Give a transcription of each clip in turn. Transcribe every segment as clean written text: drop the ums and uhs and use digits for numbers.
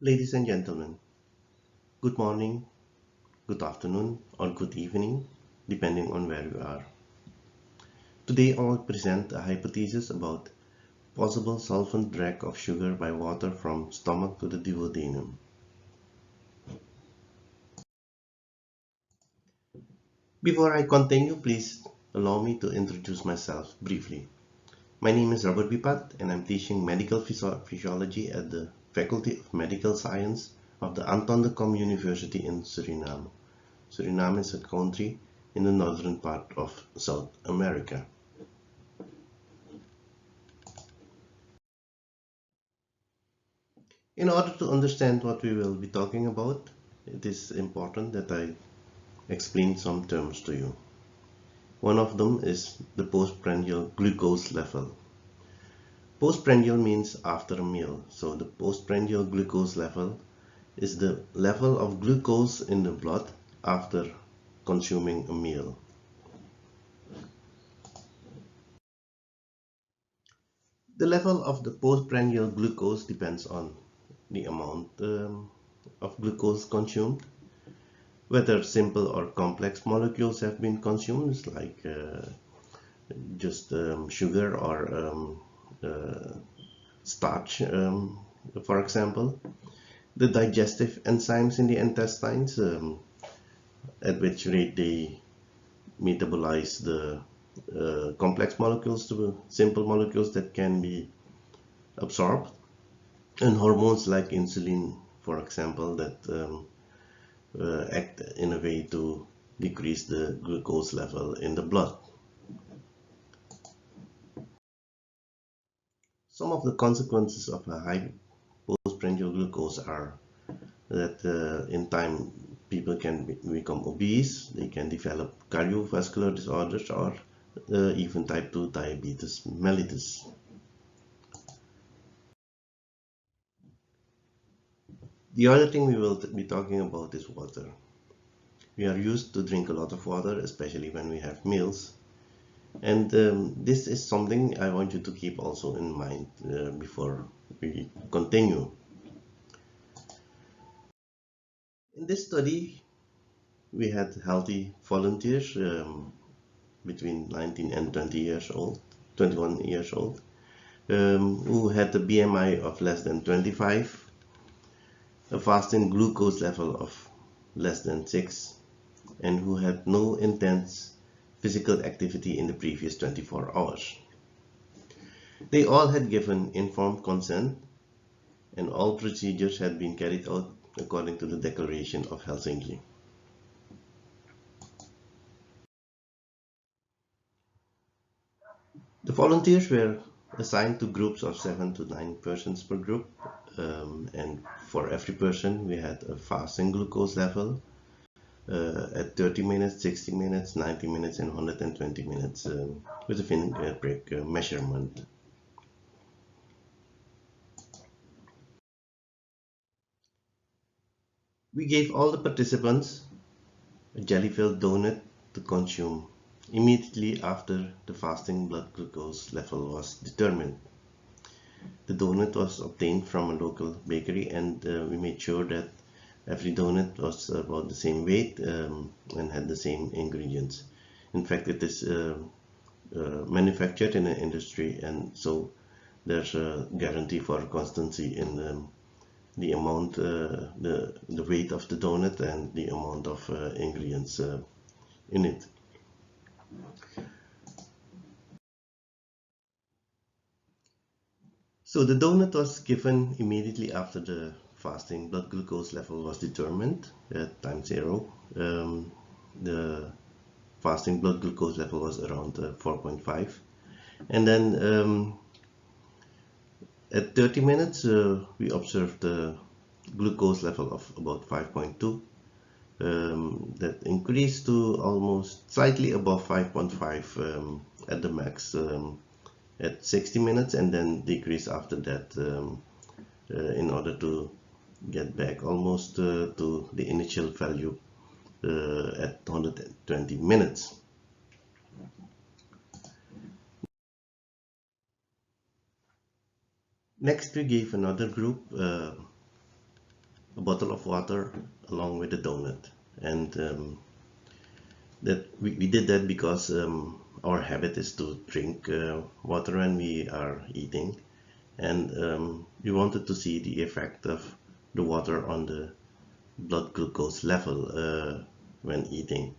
Ladies and gentlemen, good morning, good afternoon, or good evening, depending on where you are. Today I will present a hypothesis about possible solvent drag of sugar by water from stomach to the duodenum. Before I continue, please allow me to introduce myself briefly. My name is Robbert Bipat and I'm teaching medical physiology at the Faculty of Medical Science of the Anton University in Suriname. Suriname is a country in the northern part of South America. In order to understand what we will be talking about, it is important that I explain some terms to you. One of them is the postprandial glucose level. Postprandial means after a meal, so the postprandial glucose level is the level of glucose in the blood after consuming a meal. The level of the postprandial glucose depends on the amount of glucose consumed, whether simple or complex molecules have been consumed, like just sugar or starch, for example. The digestive enzymes in the intestines, at which rate they metabolize the complex molecules to simple molecules that can be absorbed, and hormones like insulin, for example, that act in a way to decrease the glucose level in the blood. Some of the consequences of a high postprandial glucose are that in time people can become obese, they can develop cardiovascular disorders, or even type 2 diabetes mellitus. The other thing we will be talking about is water. We are used to drink a lot of water, especially when we have meals. And this is something I want you to keep also in mind before we continue. In this study, we had healthy volunteers between 19 and 21 years old, who had a BMI of less than 25, a fasting glucose level of less than 6, and who had no intense physical activity in the previous 24 hours. They all had given informed consent, and all procedures had been carried out according to the Declaration of Helsinki. The volunteers were assigned to groups of 7 to 9 persons per group, and for every person we had a fasting glucose level at 30 minutes, 60 minutes, 90 minutes, and 120 minutes with a finger prick measurement. We gave all the participants a jelly-filled donut to consume immediately after the fasting blood glucose level was determined. The donut was obtained from a local bakery, and we made sure that every donut was about the same weight and had the same ingredients. In fact, it is manufactured in an industry, and so there's a guarantee for constancy in the amount, the weight of the donut and the amount of ingredients in it. So the donut was given immediately after the fasting blood glucose level was determined at time 0. The fasting blood glucose level was around 4.5, and then at 30 minutes we observed the glucose level of about 5.2. That increased to almost slightly above 5.5 at the max at 60 minutes, and then decrease after that in order to get back almost to the initial value at 120 minutes. Next, we gave another group a bottle of water along with a donut. And that we did that because our habit is to drink water when we are eating, and we wanted to see the effect of the water on the blood glucose level when eating.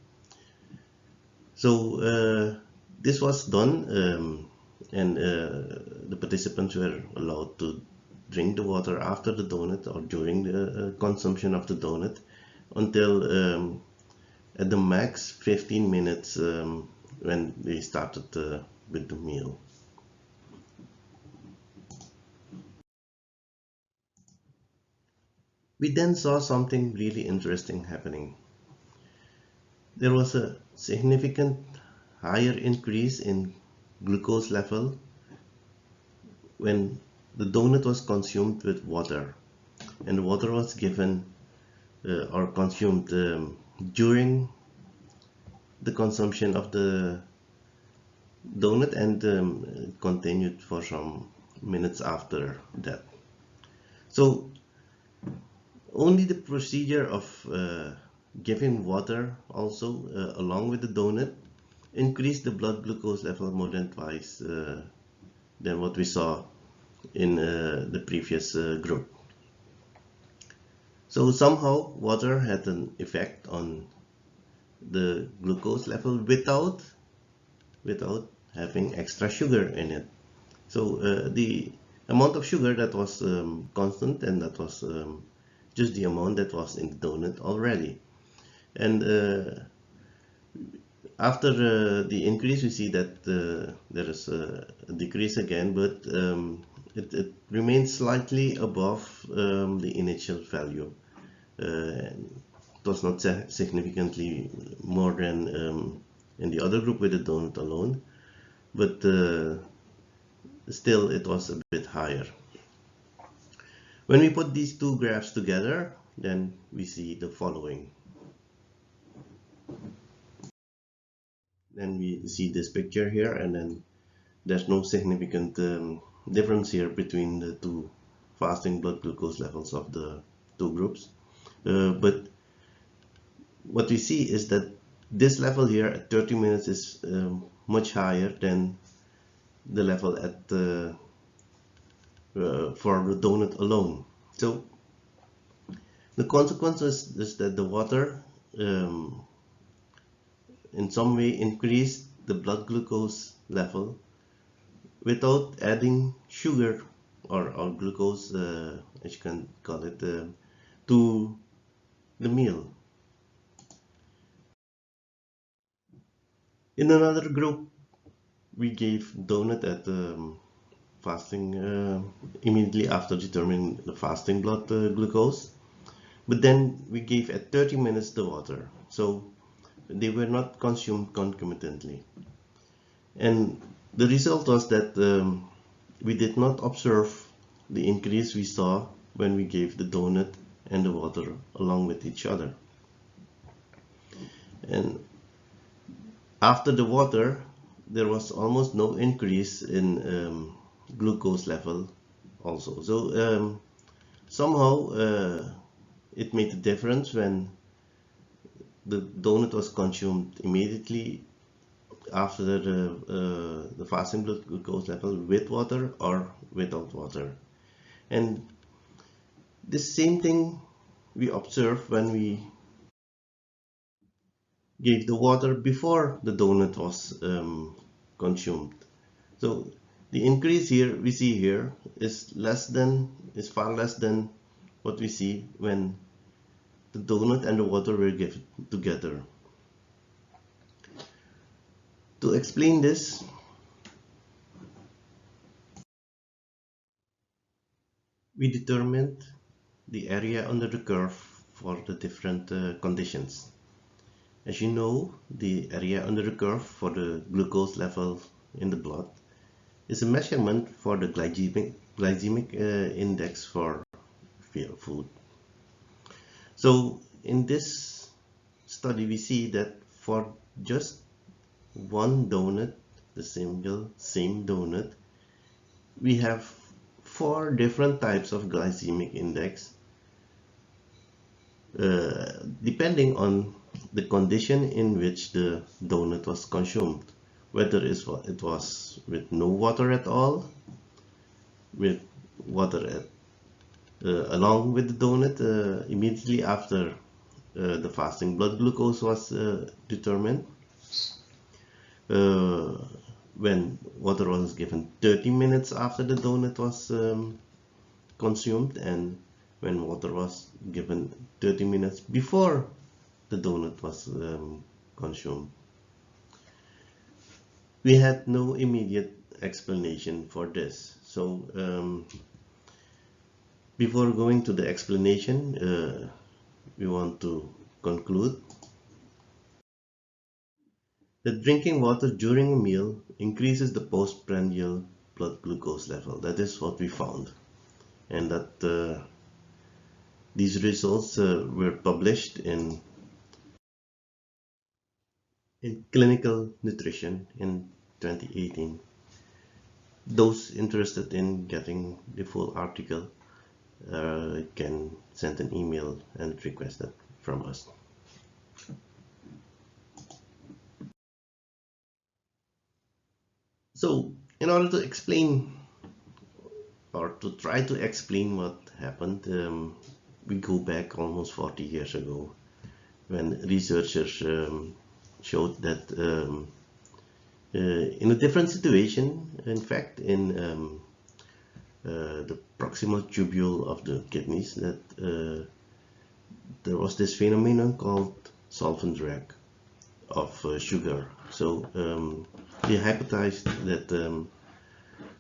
So this was done, and the participants were allowed to drink the water after the donut or during the consumption of the donut until at the max 15 minutes when they started with the meal. We then saw something really interesting happening. There was a significant higher increase in glucose level when the donut was consumed with water, and the water was given or consumed during the consumption of the donut and continued for some minutes after that. So only the procedure of giving water also along with the donut increased the blood glucose level more than twice than what we saw in the previous group. So somehow water had an effect on the glucose level without having extra sugar in it. So the amount of sugar that was constant, and that was just the amount that was in the donut already. And after the increase, we see that there is a decrease again, but it remains slightly above the initial value. It was not significantly more than in the other group with the donut alone, but still it was a bit higher. When we put these two graphs together, then we see the following. Then we see this picture here, and then there's no significant difference here between the two fasting blood glucose levels of the two groups. But what we see is that this level here at 30 minutes is much higher than the level at for the donut alone. So the consequence is that the water in some way increased the blood glucose level without adding sugar or glucose, as you can call it, to the meal. In another group, we gave donut at fasting immediately after determining the fasting blood glucose, but then we gave at 30 minutes the water, so they were not consumed concomitantly. And the result was that we did not observe the increase we saw when we gave the donut and the water along with each other. And after the water, there was almost no increase in glucose level also. So somehow it made a difference when the donut was consumed immediately after the fasting blood glucose level with water or without water. And the same thing we observed when we gave the water before the donut was consumed. So the increase here we see here is far less than what we see when the donut and the water were given together. To explain this, we determined the area under the curve for the different conditions. As you know, the area under the curve for the glucose level in the blood is a measurement for the glycemic index for food. So in this study, we see that for just one donut, the same donut, we have 4 different types of glycemic index depending on the condition in which the donut was consumed, whether it was with no water at all, with water along with the donut immediately after the fasting blood glucose was determined, uh, when water was given 30 minutes after the donut was consumed, and when water was given 30 minutes before the donut was consumed. We had no immediate explanation for this. So before going to the explanation, we want to conclude that drinking water during a meal increases the postprandial blood glucose level. That is what we found, and that these results were published in Clinical Nutrition in 2018. Those interested in getting the full article can send an email and request that from us. So, in order to explain or to try to explain what happened, we go back almost 40 years ago when researchers showed that in a different situation, in fact, in the proximal tubule of the kidneys, that there was this phenomenon called solvent drag of sugar. So they hypothesized that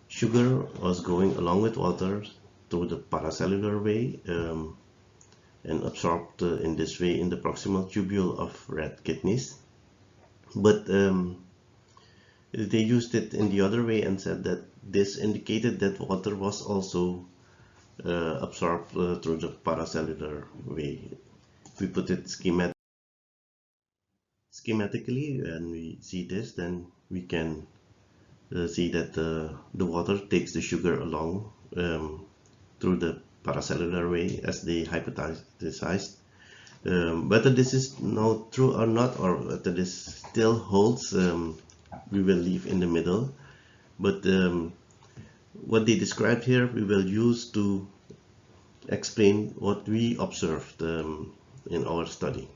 sugar was going along with water through the paracellular way and absorbed in this way in the proximal tubule of rat kidneys. But they used it in the other way and said that this indicated that water was also absorbed through the paracellular way. If we put it schematically and we see this, then we can see that the water takes the sugar along through the paracellular way as they hypothesized. Whether this is now true or not, or whether this still holds, we will leave in the middle. But what they described here, we will use to explain what we observed in our study.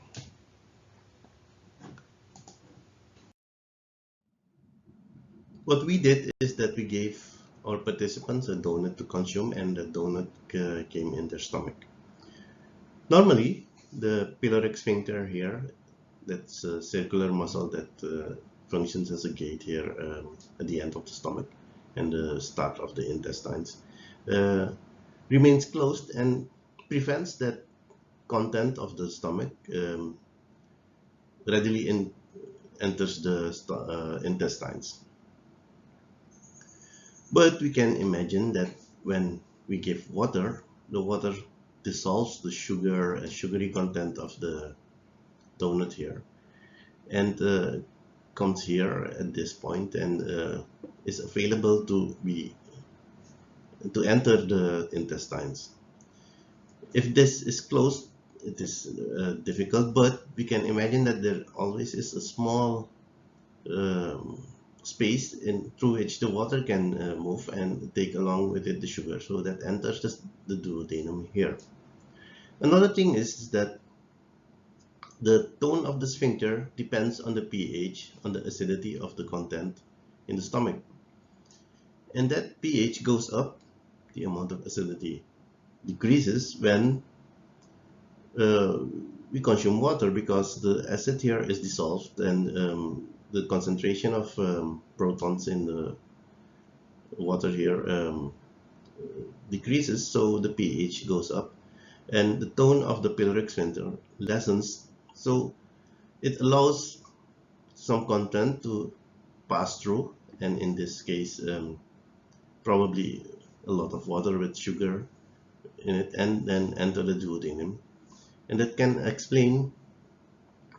What we did is that we gave our participants a donut to consume, and the donut came in their stomach. Normally, the pyloric sphincter here, that's a circular muscle that functions as a gate here at the end of the stomach and the start of the intestines, remains closed and prevents that content of the stomach readily enters the intestines. But we can imagine that when we give water, the water dissolves the sugar and sugary content of the donut here, and comes here at this point and is available to enter the intestines. If this is closed, it is difficult, but we can imagine that there always is a small space through which the water can move and take along with it the sugar, so that enters the duodenum here. Another thing is that the tone of the sphincter depends on the pH, on the acidity of the content in the stomach. And that pH goes up, the amount of acidity decreases when we consume water, because the acid here is dissolved and the concentration of protons in the water here decreases, so the pH goes up and the tone of the pyloric sphincter lessens, so it allows some content to pass through, and in this case probably a lot of water with sugar in it, and then enter the duodenum, and that can explain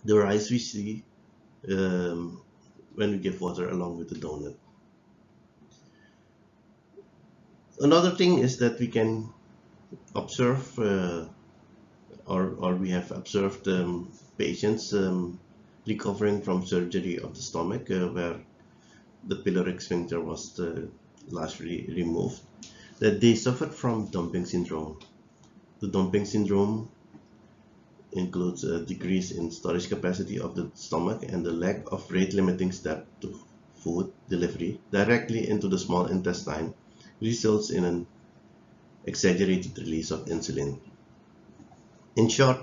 the rise we see when we give water along with the donut. Another thing is that we can observe or we have observed patients recovering from surgery of the stomach where the pyloric sphincter was largely removed, that they suffered from dumping syndrome. The dumping syndrome includes a decrease in storage capacity of the stomach and the lack of rate-limiting step to food delivery directly into the small intestine results in an exaggerated release of insulin. In short,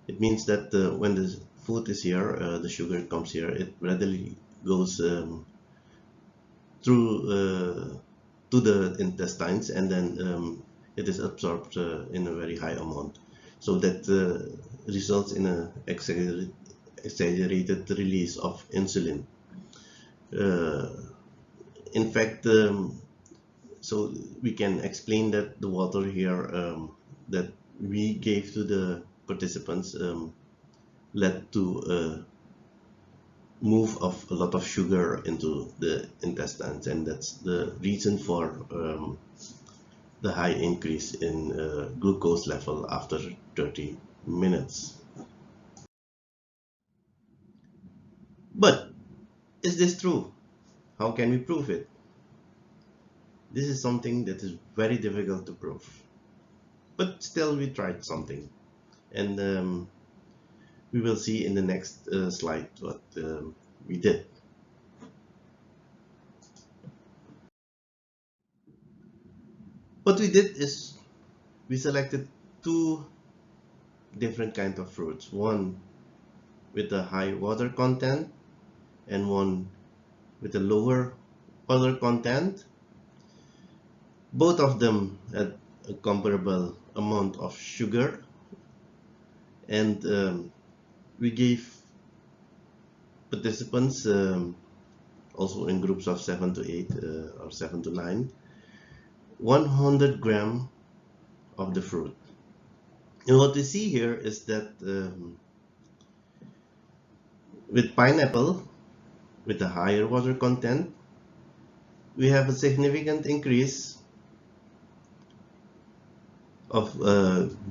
it means that when the food is here, the sugar comes here, it readily goes through to the intestines, and then it is absorbed in a very high amount, so that results in an exaggerated release of insulin. In fact, so we can explain that the water here that we gave to the participants led to a move of a lot of sugar into the intestines, and that's the reason for the high increase in glucose level after 30 minutes. But is this true? How can we prove it? This is something that is very difficult to prove, but still we tried something, and we will see in the next slide what we did. What we did is we selected two different kinds of fruits, one with a high water content and one with a lower water content. Both of them had a comparable amount of sugar, and we gave participants also in groups of 7 to 8 or 7 to 9 100 grams of the fruit. And what we see here is that with pineapple with a higher water content, we have a significant increase of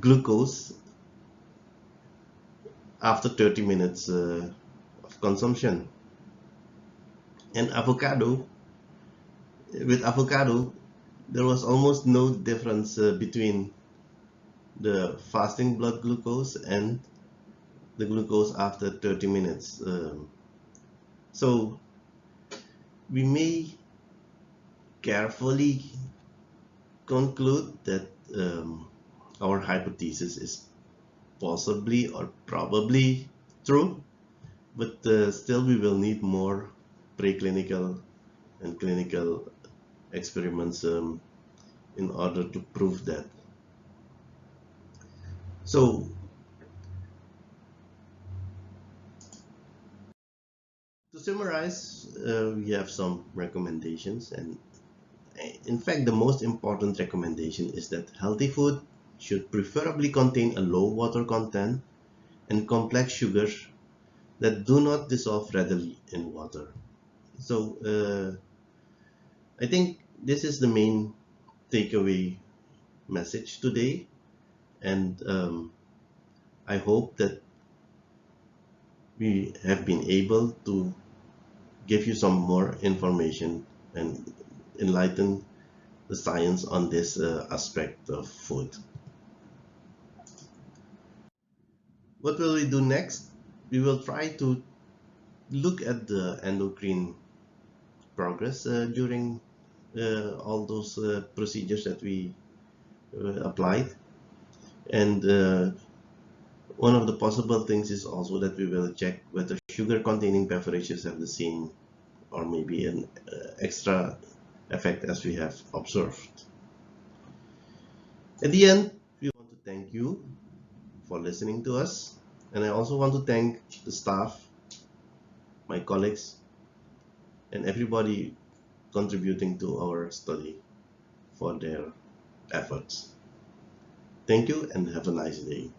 glucose after 30 minutes of consumption. And with avocado, there was almost no difference between the fasting blood glucose and the glucose after 30 minutes. So we may carefully conclude that our hypothesis is possibly or probably true, but still we will need more preclinical and clinical experiments in order to prove that. So to summarize, we have some recommendations, and in fact the most important recommendation is that healthy food should preferably contain a low water content and complex sugars that do not dissolve readily in water. So I think this is the main takeaway message today, and I hope that we have been able to give you some more information and enlighten the science on this aspect of food. What will we do next? We will try to look at the endocrine progress during all those procedures that we applied, and one of the possible things is also that we will check whether sugar containing beverages have the same or maybe an extra effect as we have observed. At the end, we want to thank you for listening to us, and I also want to thank the staff, my colleagues, and everybody contributing to our study for their efforts. Thank you and have a nice day.